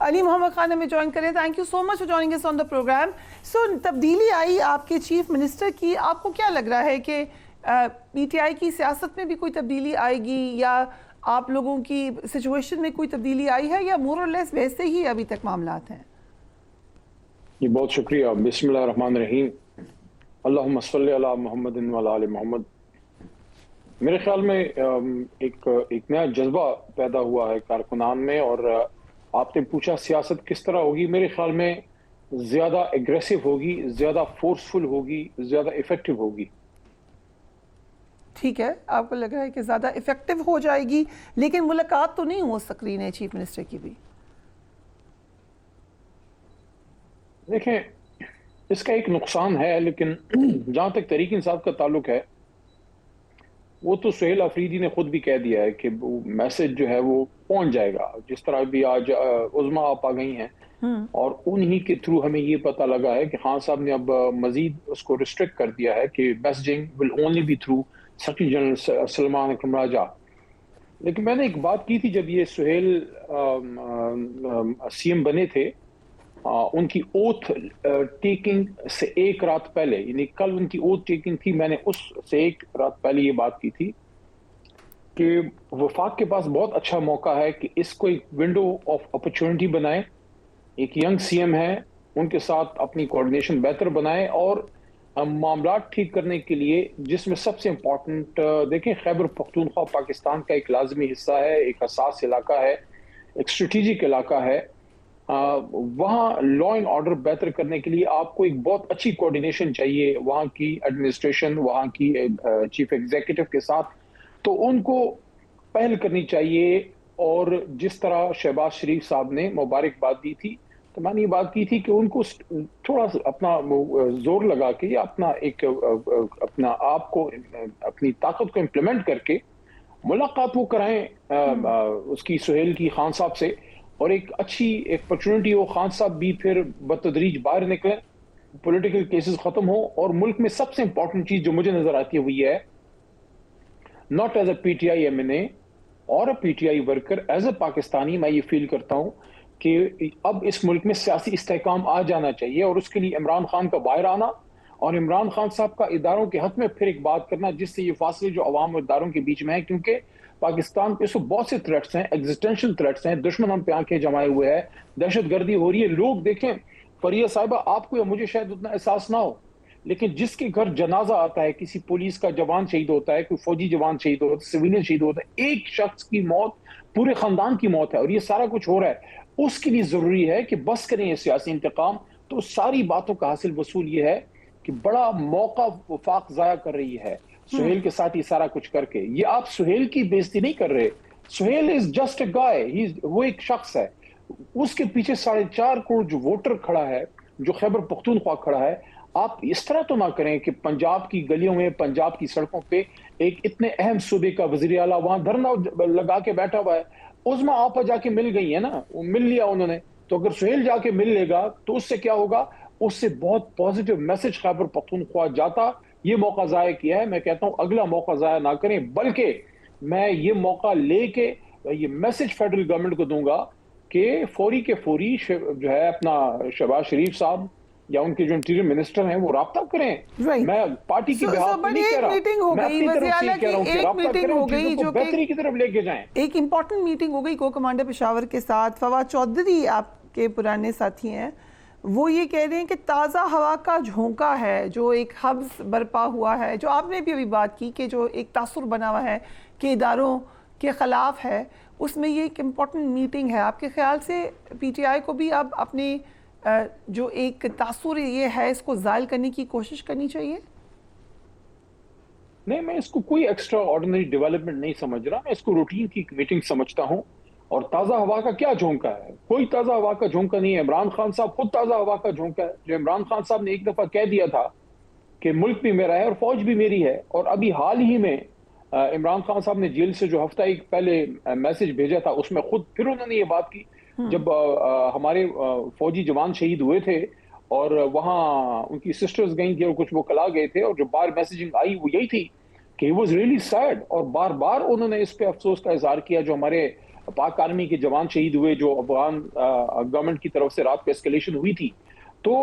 علی محمد خان ہمیں جوائن کریں. Thank you so much for joining اس آن دا پروگرام. سو تبدیلی آئی آپ کے چیف منسٹر کی, آپ کو کیا لگ رہا ہے کہ پی ٹی آئی کی سیاست میں بھی کوئی تبدیلی آئے گی, یا آپ لوگوں کی سچویشن میں کوئی تبدیلی آئی ہے, یا مور اور لیس ویسے ہی ابھی تک معاملات ہیں؟ جی بہت شکریہ. بسم اللہ الرحمن الرحیم. اللہم صلی علی محمد وعلی آل محمد. میرے خیال میں ایک نیا جذبہ پیدا ہوا ہے کارکنان میں, اور آپ نے پوچھا سیاست کس طرح ہوگی. میرے خیال میں زیادہ ایگریسو ہوگی, زیادہ فورسفل ہوگی, زیادہ ایفیکٹو ہوگی. ٹھیک ہے, آپ کو لگ رہا ہے کہ زیادہ افیکٹو ہو جائے گی, لیکن ملاقات تو نہیں ہو سکتی ہے چیف منسٹر کی بھی. دیکھیں اس کا ایک نقصان ہے, لیکن جہاں تک تحریک انصاف کا تعلق ہے وہ تو سہیل آفریدی نے خود بھی کہہ دیا ہے کہ وہ میسج جو ہے وہ پہنچ جائے گا. جس طرح بھی آج عظمیٰ آپ آ گئی ہیں, اور انہی کے تھرو ہمیں یہ پتہ لگا ہے کہ خان صاحب نے اب مزید اس کو ریسٹرکٹ کر دیا ہے کہ messaging will only be through secretary general Salman Akram Raja. لیکن میں نے ایک بات کی تھی جب یہ سہیل سی ایم بنے تھے, ان کی اوتھ ٹیکنگ سے ایک رات پہلے, یعنی کل ان کی اوتھ ٹیکنگ تھی, میں نے اس سے ایک رات پہلے یہ بات کی تھی کہ وفاق کے پاس بہت اچھا موقع ہے کہ اس کو ایک ونڈو آف اپرچونٹی بنائے. ایک ینگ سی ایم ہے, ان کے ساتھ اپنی کوارڈینیشن بہتر بنائے, اور معاملات ٹھیک کرنے کے لیے جس میں سب سے امپورٹنٹ دیکھیں خیبر پختونخوا پاکستان کا ایک لازمی حصہ ہے, ایک حساس علاقہ ہے, ایک اسٹریٹجک علاقہ ہے. وہاں لا اینڈ آرڈر بہتر کرنے کے لیے آپ کو ایک بہت اچھی کوارڈینیشن چاہیے وہاں کی ایڈمنسٹریشن, وہاں کی چیف ایگزیکٹو کے ساتھ. تو ان کو پہل کرنی چاہیے. اور جس طرح شہباز شریف صاحب نے مبارکباد دی تھی, تو میں نے یہ بات کی تھی کہ ان کو تھوڑا اپنا زور لگا کے یا اپنا آپ کو اپنی طاقت کو امپلیمنٹ کر کے ملاقات وہ کرائیں اس کی سہیل کی خان صاحب سے, اور ایک اچھی اپرچونٹی ہو. خان صاحب بھی پھر بتدریج باہر نکلیں, پولیٹیکل کیسز ختم ہو, اور ملک میں سب سے امپورٹنٹ چیز جو مجھے نظر آتی ہے وہ یہ ہے, not as a P T I M N A اور a P T I worker, as a Pakistani میں یہ فیل کرتا ہوں کہ اب اس ملک میں سیاسی استحکام آ جانا چاہیے, اور اس کے لیے عمران خان کا باہر آنا, اور عمران خان صاحب کا اداروں کے حق میں پھر ایک بات کرنا جس سے یہ فاصلے جو عوام اور اداروں کے بیچ میں ہے, کیونکہ پاکستان پہ اس کو بہت سے تھریٹس ہیں, ایگزسٹینشل تھریٹس ہیں, دشمن ہم پہ آنکھیں جمائے ہوئے ہیں, دہشت گردی ہو رہی ہے. لوگ دیکھیں فریہ صاحبہ, آپ کو یا مجھے شاید اتنا احساس نہ ہو, لیکن جس کے گھر جنازہ آتا ہے, کسی پولیس کا جوان شہید ہوتا ہے, کوئی فوجی جوان شہید ہوتا ہے, سویلین شہید ہوتا ہے, ایک شخص کی موت پورے خاندان کی موت ہے, اور یہ سارا کچھ ہو رہا ہے. اس کے لیے ضروری ہے کہ بس کریں یہ سیاسی انتقام. تو ساری باتوں کا حاصل وصول یہ ہے کہ بڑا موقع وفاق ضائع کر رہی ہے سہیل کے ساتھ یہ سارا کچھ کر کے. یہ آپ سہیل کی بےزتی نہیں کر رہے, سہیل از جسٹ اے گائے, وہ ایک شخص ہے, اس کے پیچھے 4.5 کروڑ جو ووٹر کھڑا ہے, جو خیبر پختونخوا کھڑا ہے. آپ اس طرح تو نہ کریں کہ پنجاب کی گلیوں میں, پنجاب کی سڑکوں پہ ایک اتنے اہم صوبے کا وزیر اعلیٰ وہاں دھرنا لگا کے بیٹھا ہوا ہے. عظمیٰ آپا جا کے مل گئی ہے نا, وہ مل لیا انہوں نے, تو اگر سہیل جا کے مل لے گا تو اس سے کیا ہوگا, اس سے بہت پازیٹیو میسج خیبر پختونخوا جاتا. یہ موقع ضائع کیا ہے. میں کہتا ہوں اگلا موقع ضائع نہ کریں, بلکہ میں یہ موقع لے کے یہ میسج فیڈرل گورنمنٹ کو دوں گا کہ فوری کے فوری جو ہے اپنا شہباز شریف صاحب یا ان کے جو انٹیریئر منسٹر ہیں وہ رابطہ کریں. میں پارٹی کی بہاف پہ نہیں کہہ رہا, میں اپنی طرف سے کہہ رہا ہوں کہ رابطہ کریں, ان چیزوں کو بہتری کی طرف لے کے جائیں. ایک امپورٹنٹ میٹنگ ہو گئی کو کمانڈر پشاور کے ساتھ. فواد چودھری آپ کے پرانے ساتھی ہیں, وہ یہ کہہ رہے ہیں کہ تازہ ہوا کا جھونکا ہے, جو ایک حبس برپا ہوا ہے, جو آپ نے بھی ابھی بات کی کہ جو ایک تاثر بنا ہوا ہے کہ اداروں کے خلاف ہے, اس میں یہ ایک امپورٹنٹ میٹنگ ہے. آپ کے خیال سے پی ٹی آئی کو بھی اب اپنے جو ایک تاثر یہ ہے اس کو زائل کرنے کی کوشش کرنی چاہیے؟ نہیں, میں اس کو کوئی ایکسٹرا آرڈنری ڈیولپمنٹ نہیں سمجھ رہا, میں اس کو روٹین کی میٹنگ سمجھتا ہوں. اور تازہ ہوا کا کیا جھونکا ہے؟ کوئی تازہ ہوا کا جھونکا نہیں ہے. عمران خان صاحب خود تازہ ہوا کا جھونکا ہے. جو عمران خان صاحب نے ایک دفعہ کہہ دیا تھا کہ ملک بھی میرا ہے اور فوج بھی میری ہے, اور ابھی حال ہی میں عمران خان صاحب نے جیل سے جو ہفتہ ایک پہلے میسج بھیجا تھا, اس میں خود پھر انہوں نے یہ بات کی جب ہمارے فوجی جوان شہید ہوئے تھے اور وہاں ان کی سسٹرز گئی تھی اور کچھ وہ کلا گئے تھے, اور جو بار میسیجنگ آئی وہ یہی تھی کہ he was really sad, اور بار بار انہوں نے اس پہ افسوس کا اظہار کیا جو ہمارے پاک آرمی کے جوان شہید ہوئے جو افغان گورنمنٹ کی طرف سے رات کو اسکیلیشن ہوئی تھی. تو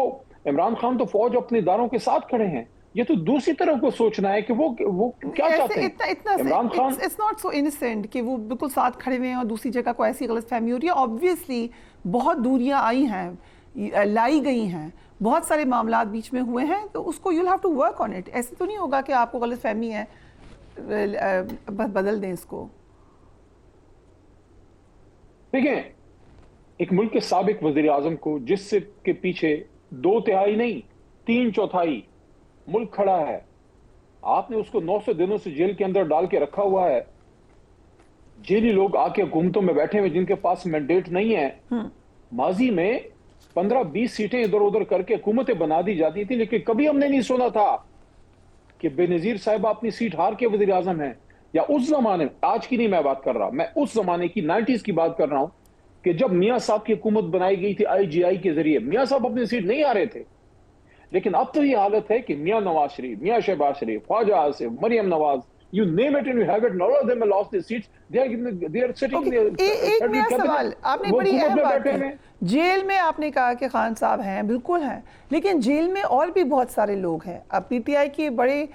عمران خان تو فوج اپنے اداروں کے ساتھ کھڑے ہیں. یہ تو دوسری طرف کو سوچنا ہے کہ وہ کیا چاہتے ہیں. Imran Khan it's not so innocent کہ وہ بالکل ساتھ کھڑے ہوئے ہیں اور دوسری جگہ کو ایسی غلط فہمی ہو رہی ہے. آبویسلی بہت دوریاں آئی ہیں, لائی گئی ہیں, بہت سارے معاملات بیچ میں ہوئے ہیں, تو اس کو you have to work on it. ایسے تو نہیں ہوگا کہ آپ کو غلط فہمی ہے بس بدل دیں اس کو. دیکھیں, ایک ملک کے سابق وزیر اعظم کو جس سے کے پیچھے 2/3 نہیں 3/4 ملک کھڑا ہے, آپ نے اس کو 900 دنوں سے جیل کے اندر ڈال کے رکھا ہوا ہے. جیلی لوگ آ کے حکومتوں میں بیٹھے ہوئے جن کے پاس مینڈیٹ نہیں ہے. ماضی میں 15-20 سیٹیں ادھر ادھر کر کے حکومتیں بنا دی جاتی تھی, لیکن کبھی ہم نے نہیں سنا تھا کہ بے نظیر صاحبہ اپنی سیٹ ہار کے وزیر اعظم ہیں. یا اس زمانے, آج کی نہیں میں بات کر رہا, میں اس زمانے کی 90s کی بات کر رہا ہوں کہ جب میاں صاحب کی حکومت بنائی گئی تھی IGI کے ذریعے, میاں صاحب اپنی سیٹ نہیں آ رہے تھے. لیکن اب تو یہ حالت ہے کہ میاں نواز شریف, میاں شہباز شریف, خواجہ Asif, Maryam Nawaz, you name it and you have it, and all of them have lost their seats. They are sitting there. ایک میرا سوال, آپ نے بڑی اہم بات کی, جیل میں آپ نے کہا کہ خان صاحب ہیں, بالکل ہیں, لیکن جیل میں اور بھی بہت سارے لوگ ہیں. اب PTI کے بڑے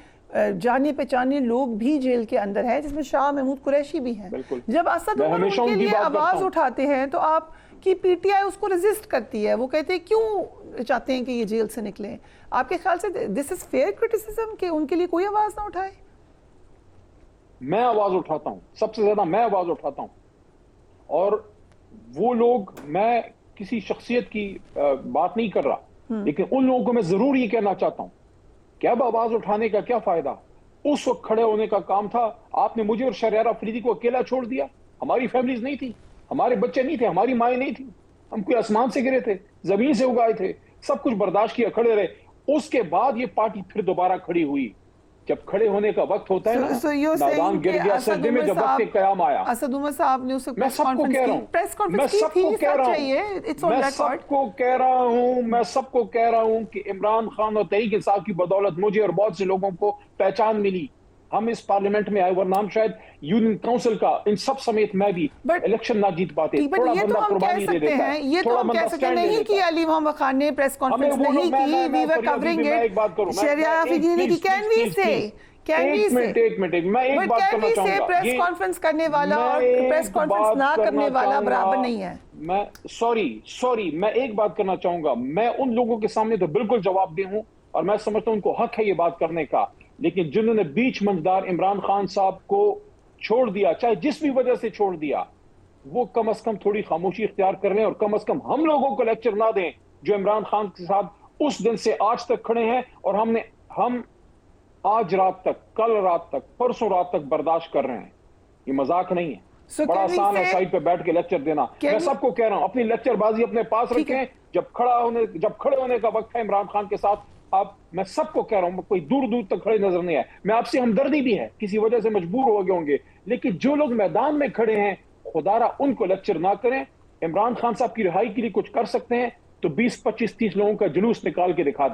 جانے پہچانے لوگ بھی جیل کے اندر ہیں, جس میں شاہ محمود قریشی بھی ہیں. جب اسد عمر ان کے لیے آواز اٹھاتے ہیں تو آپ کی PTI اس کو ریزسٹ کرتی ہے. وہ کہتے ہیں کیوں چاہتے ہیں کہ یہ جیل سے نکلیں. آپ کے خیال سے دس از فیئر کرٹیسزم کہ ان کے لیے کوئی آواز نہ اٹھائے؟ میں آواز اٹھاتا ہوں, سب سے زیادہ میں آواز اٹھاتا ہوں. اور وہ لوگ, میں کسی شخصیت کی بات نہیں کر رہا, لیکن ان لوگوں کو میں ضرور یہ کہنا چاہتا ہوں کہ اب آواز اٹھانے کا کیا فائدہ. اس وقت کھڑے ہونے کا کام تھا. آپ نے مجھے اور شہریار آفریدی کو اکیلا چھوڑ دیا. ہماری فیملیز نہیں تھی, ہمارے بچے نہیں تھے, ہماری مائیں نہیں تھی. ہم کوئی آسمان سے گرے تھے, زمین سے اگائے تھے, سب کچھ برداشت کیا, کھڑے رہے. اس کے بعد یہ پارٹی پھر دوبارہ کھڑی ہوئی. جب کھڑے ہونے کا وقت ہوتا ہے نا, نادان گر گیا سجدے میں جب وقت قیام آیا. اسد عمر صاحب نے اسے میں سب کو کہہ رہا ہوں, میں سب کو کہہ رہا ہوں کہ عمران خان اور تحریک انصاف کی بدولت مجھے اور بہت سے لوگوں کو پہچان ملی. ہم اس پارلیمنٹ میں آئے, ورنہ ہم شاید یونین کاؤنسل کا ان سب سمیت میں بھی الیکشن نہ جیت پاتے. تھوڑا بندہ قربانی دے دیتا ہے. یہ تو ہم کہہ سکتے ہیں نہیں کہ علی محمد خان نے پریس کانفرنس نہیں کی, وی ور کورنگ اٹ, شہریار آفریدی نے کی. کین وی سے ایک منٹ میں ایک بات کرنا چاہوں گا, پریس کانفرنس کرنے والا اور پریس کانفرنس نہ کرنے والا برابر نہیں ہے. میں سوری میں ایک بات کرنا چاہوں گا. میں ان لوگوں کے سامنے تو بالکل جواب دہ ہوں اور میں سمجھتا ہوں ان کو حق ہے یہ بات کرنے کا, لیکن جنہوں نے بیچ منجدار عمران خان صاحب کو چھوڑ دیا, چاہے جس بھی وجہ سے چھوڑ دیا, وہ کم از کم تھوڑی خاموشی اختیار کر لیں اور کم از کم ہم لوگوں کو لیکچر نہ دیں جو عمران خان کے ساتھ اس دن سے آج تک کھڑے ہیں. اور ہم آج رات تک, کل رات تک, پرسوں رات تک برداشت کر رہے ہیں. یہ مذاق نہیں ہے. بڑا آسان ہے سائٹ پہ بیٹھ کے لیکچر دینا. میں سب کو کہہ رہا ہوں اپنی لیکچر بازی اپنے پاس رکھیں. جب کھڑے ہونے کا وقت ہے عمران خان کے ساتھ, اب میں سب کو کہہ رہا ہوں, کوئی دور دور تک کھڑے نظر نہیں آئے. میں آپ سے ہمدردی بھی ہے, کسی وجہ سے مجبور ہو گئے ہوں گے, لیکن جو لوگ میدان میں کھڑے ہیں خدارا ان کو لیکچر نہ کریں. عمران خان صاحب کی رہائی کے لیے کچھ کر سکتے ہیں تو 20-25-30 لوگوں کا جلوس نکال کے دکھا دیں.